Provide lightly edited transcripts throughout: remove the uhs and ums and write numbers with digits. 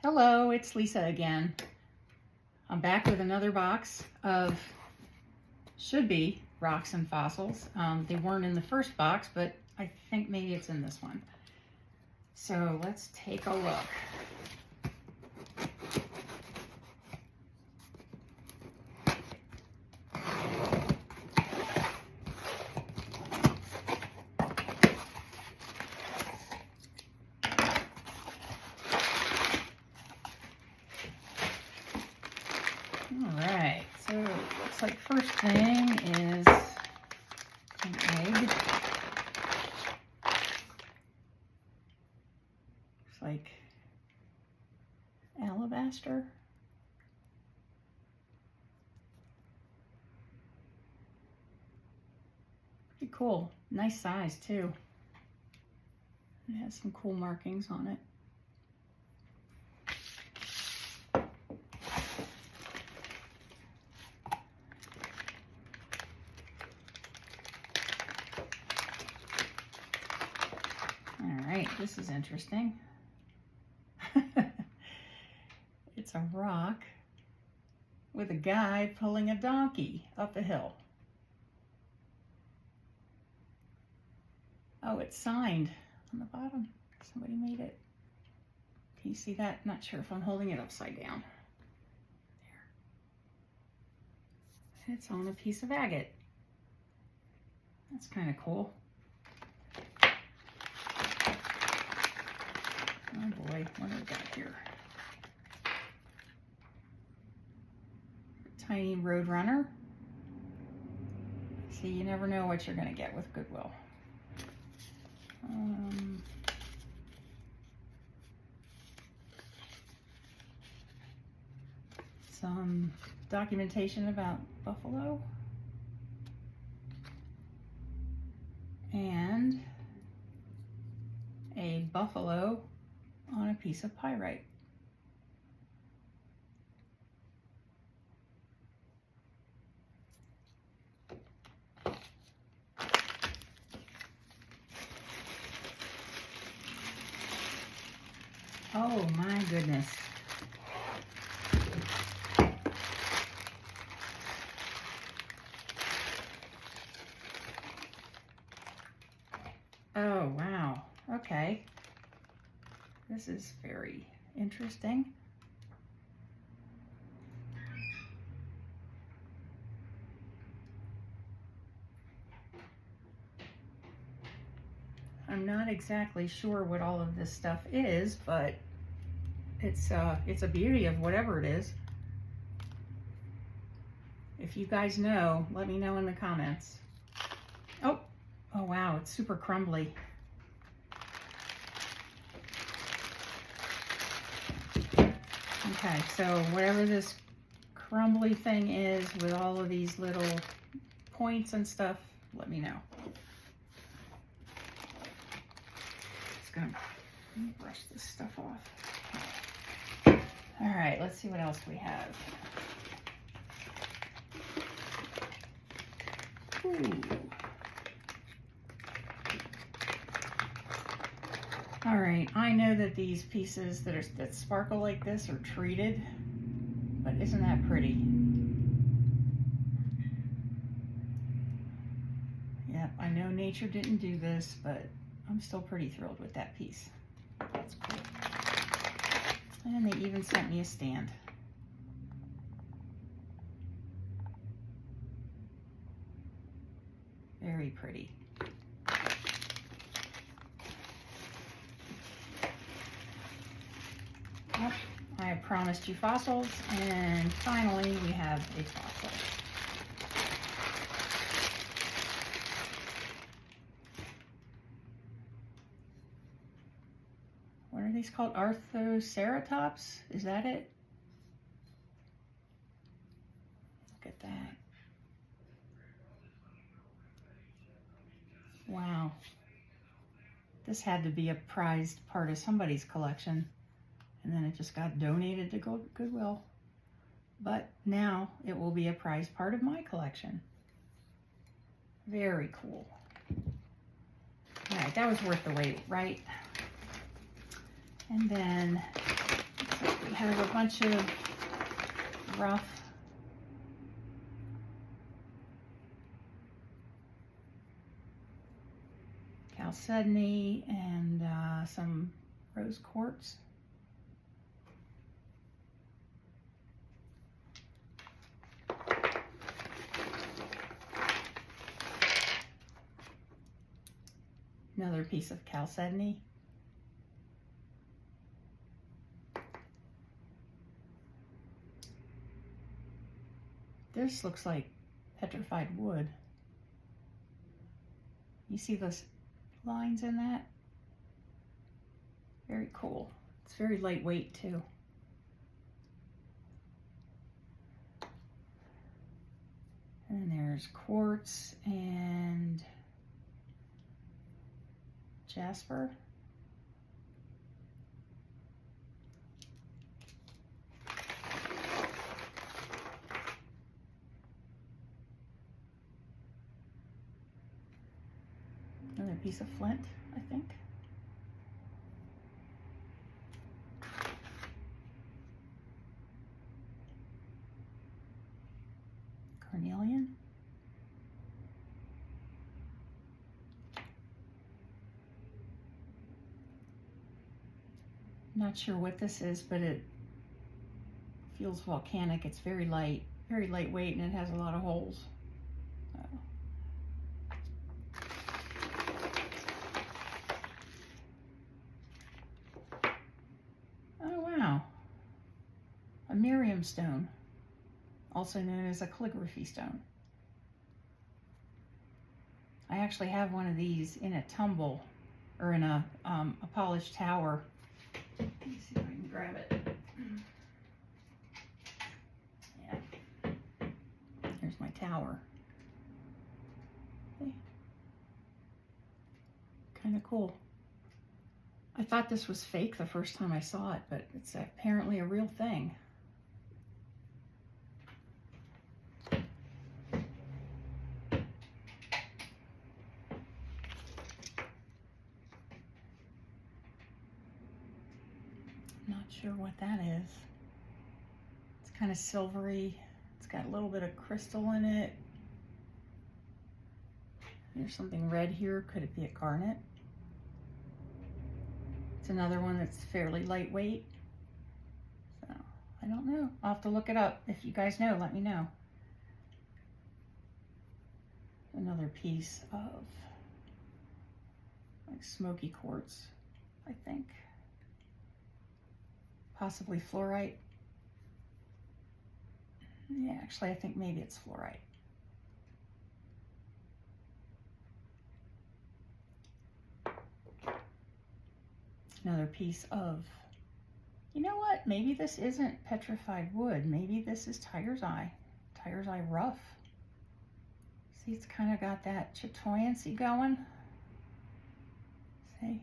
Hello, it's Lisa again. I'm back with another box of should be rocks and fossils. They weren't in the first box, but I think maybe it's in this one. So let's take a look. All right, so it looks like first thing is an egg. Looks like alabaster. Pretty cool. Nice size too. It has some cool markings on it. All right, this is interesting. It's a rock with a guy pulling a donkey up a hill. Oh, it's signed on the bottom. Somebody made it. Can you see that? Not sure if I'm holding it upside down. There. It's on a piece of agate. That's kind of cool. Oh boy, what do we got here? Tiny road runner. See, you never know what you're going to get with Goodwill. Some documentation about buffalo. And a buffalo on a piece of pyrite. Oh my goodness. Oh wow, okay. This is very interesting. I'm not exactly sure what all of this stuff is, but it's a beauty of whatever it is. If you guys know, let me know in the comments. Oh wow, it's super crumbly. Okay, so whatever this crumbly thing is with all of these little points and stuff, let me know. Just gonna brush this stuff off. All right, let's see what else we have. Ooh. All right, I know that these pieces that sparkle like this are treated, but isn't that pretty? Yep, I know nature didn't do this, but I'm still pretty thrilled with that piece. That's cool. And they even sent me a stand. Very pretty. Yep, I have promised you fossils, and finally we have a fossil. What are these called? Arthoceratops? Is that it? Look at that. Wow. This had to be a prized part of somebody's collection, and then it just got donated to Goodwill. But now it will be a prized part of my collection. Very cool. All right, that was worth the wait, right? And then have a bunch of rough chalcedony and some rose quartz. Another piece of chalcedony. This looks like petrified wood. You see those lines in that? Very cool. It's very lightweight too. And there's quartz and jasper. Another piece of flint, I think. Carnelian. Not sure what this is, but it feels volcanic. It's very light, very lightweight, and it has a lot of holes. Oh wow, a Miriam stone, also known as a calligraphy stone. I actually have one of these in a tumble, or in a polished tower. Let me see if I can grab it. Yeah. Here's my tower. Okay. Kind of cool. I thought this was fake the first time I saw it, but it's apparently a real thing. Not sure what that is. It's kind of silvery. It's got a little bit of crystal in it. There's something red here. Could it be a garnet? It's another one that's fairly lightweight. So, I don't know. I'll have to look it up. If you guys know, let me know. Another piece of like smoky quartz, I think. Possibly fluorite. Yeah, actually, I think maybe it's fluorite. Another piece of, you know what? Maybe this isn't petrified wood. Maybe this is tiger's eye rough. See, it's kind of got that chatoyancy going. See?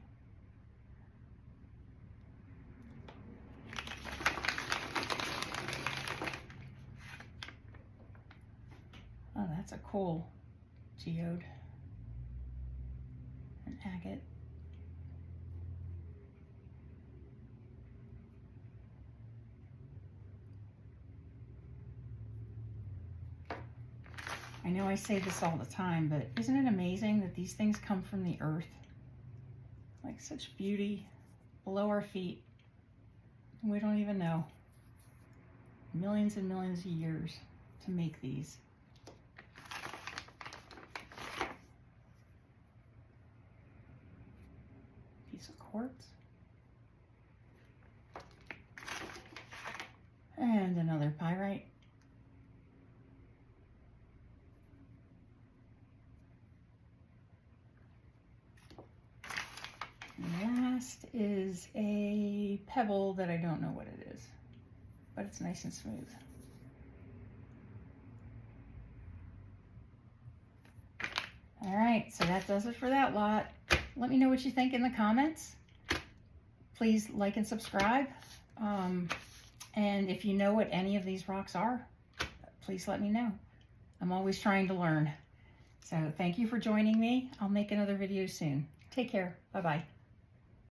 Oh, that's a cool geode. An agate. I know I say this all the time, but isn't it amazing that these things come from the earth? Like such beauty below our feet. We don't even know. Millions and millions of years to make these. Piece of quartz. And another pyrite. And last is a pebble that I don't know what it is, but it's nice and smooth. All right, so that does it for that lot. Let me know what you think in the comments. Please like and subscribe. And if you know what any of these rocks are, please let me know. I'm always trying to learn. So thank you for joining me. I'll make another video soon. Take care. Bye-bye.